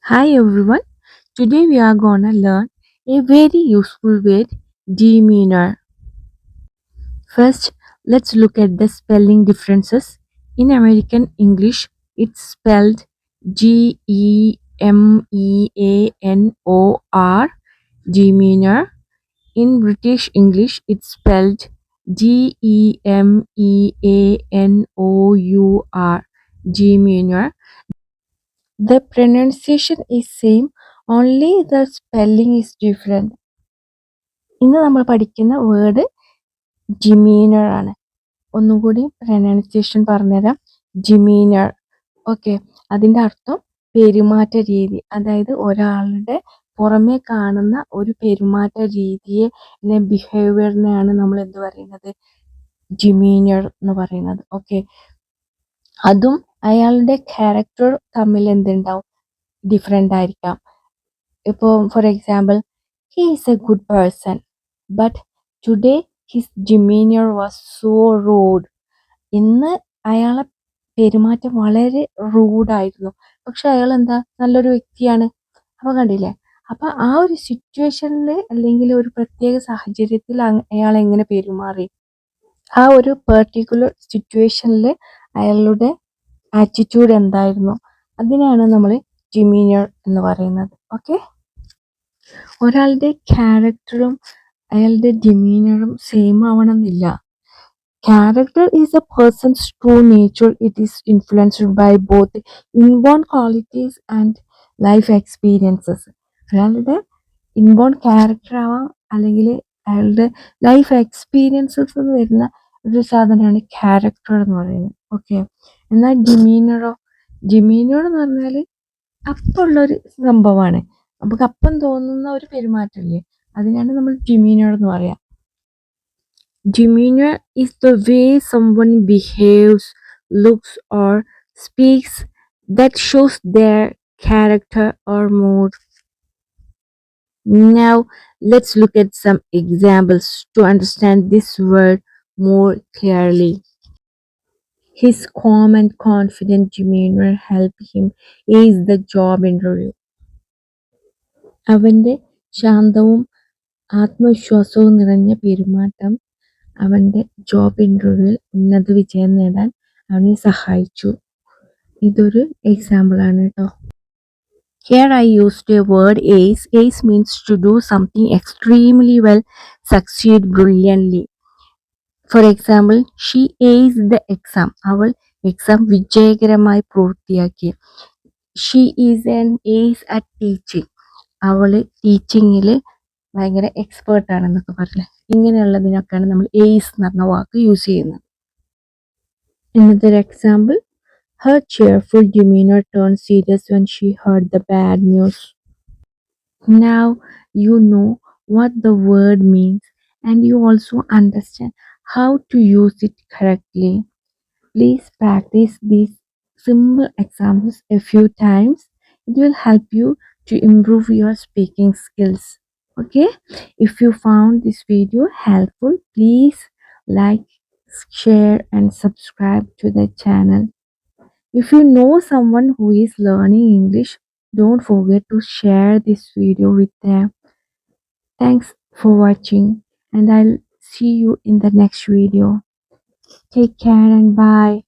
Hi everyone, today we are gonna learn a very useful word, demeanor. First, let's look at the spelling differences. In American English, it's spelled Demeanor, demeanor. In British English, it's spelled Demeanour, demeanor. The pronunciation is same, only the spelling is different. ഇന്ന് നമ്മൾ പഠിക്കുന്ന word ഡിമീനർ ആണ്. ഒന്നുകൂടി pronunciation പറഞ്ഞുതരാം. ഡിമീനർ. Okay, അതിൻ്റെ അർത്ഥം പെരുമാറ്റ രീതി. അതായത് ഒരാളുടെ പുറമേ കാണുന്ന ഒരു പെരുമാറ്റ രീതിയെ ബിഹേവിയറിനെയാണ് നമ്മൾ എന്ത് പറയുന്നത്, ഡിമീനർ എന്ന് പറയുന്നത്. ഓക്കെ, അതും അയാളുടെ ക്യാരക്ടർ തമ്മിൽ എന്തുണ്ടാവും, ഡിഫറെൻ്റ് ആയിരിക്കാം. ഇപ്പോൾ for example, he is a good person, but today his demeanor was so rude. ഇന്ന് അയാളെ പെരുമാറ്റം വളരെ റൂഡായിരുന്നു, പക്ഷെ അയാൾ എന്താ നല്ലൊരു വ്യക്തിയാണ്. അപ്പോൾ കണ്ടില്ലേ, അപ്പൊ ആ ഒരു സിറ്റുവേഷനിൽ അല്ലെങ്കിൽ ഒരു പ്രത്യേക സാഹചര്യത്തിൽ അയാൾ എങ്ങനെ പെരുമാറി, ആ ഒരു പെർട്ടിക്കുലർ സിറ്റുവേഷനിൽ അയാളുടെ ആറ്റിറ്റ്യൂഡ് എന്തായിരുന്നു, അതിനാണ് നമ്മൾ ഡിമീനർ എന്ന് പറയുന്നത്. ഓക്കെ, ഒരാളുടെ ക്യാരക്ടറും അയാളുടെ ഡിമീനറും സെയിം ആവണമെന്നില്ല. Character is a person's true nature. It is influenced by both inborn qualities and life experiences. അയാളുടെ ഇൻബോൺ ക്യാരക്ടർ ആവാം, അല്ലെങ്കിൽ അയാളുടെ ലൈഫ് എക്സ്പീരിയൻസസ് വരുന്ന ഒരു സാധനമാണ് ക്യാരക്ടർ എന്ന് പറയുന്നത്. ഓക്കെ, എന്നാൽ ഡിമീനർ എന്ന് പറഞ്ഞാൽ അപ്പം ഉള്ളൊരു സംഭവമാണ്. നമുക്ക് അപ്പം തോന്നുന്ന ഒരു പെരുമാറ്റമില്ലേ, അതിനാണ് നമ്മൾ ഡിമീനർ എന്ന് പറയാം. Demeanor is the way someone behaves, looks, or speaks that shows their character or mood. Now, let's look at some examples to understand this word more clearly. His calm and confident demeanor helped him ace the job interview. അവൻ്റെ ശാന്തവും ആത്മവിശ്വാസവും നിറഞ്ഞ പെരുമാറ്റം അവൻ്റെ job ഇൻ്റർവ്യൂവിൽ ഉന്നത വിജയം നേടാൻ അവനെ സഹായിച്ചു. ഇതൊരു എക്സാമ്പിളാണ് കേട്ടോ. Here I used a word ace. Ace means to do something extremely well, succeed brilliantly. For example, she aced the exam. അവൾ എക്സാം വിജയകരമായി പൂർത്തിയാക്കി. She is an ace at teaching. അവൾ ടീച്ചിങ്ങിൽ ഭയങ്കര എക്സ്പേർട്ട് ആണെന്നൊക്കെ പറഞ്ഞില്ലേ. ഇങ്ങനെയുള്ളതിനൊക്കെയാണ് നമ്മൾ എയ്സ് എന്ന് പറഞ്ഞ വാക്ക് യൂസ് ചെയ്യുന്നത്. Another example, her cheerful demeanor turned serious when she heard the bad news. Now you know what the word means and you also understand how to use it correctly. Please practice these simple examples a few times. It will help you to improve your speaking skills. Okay, if you found this video helpful, please like, share and subscribe to the channel. If you know someone who is learning English, don't forget to share this video with them. Thanks for watching and I'll see you in the next video. Take care and bye.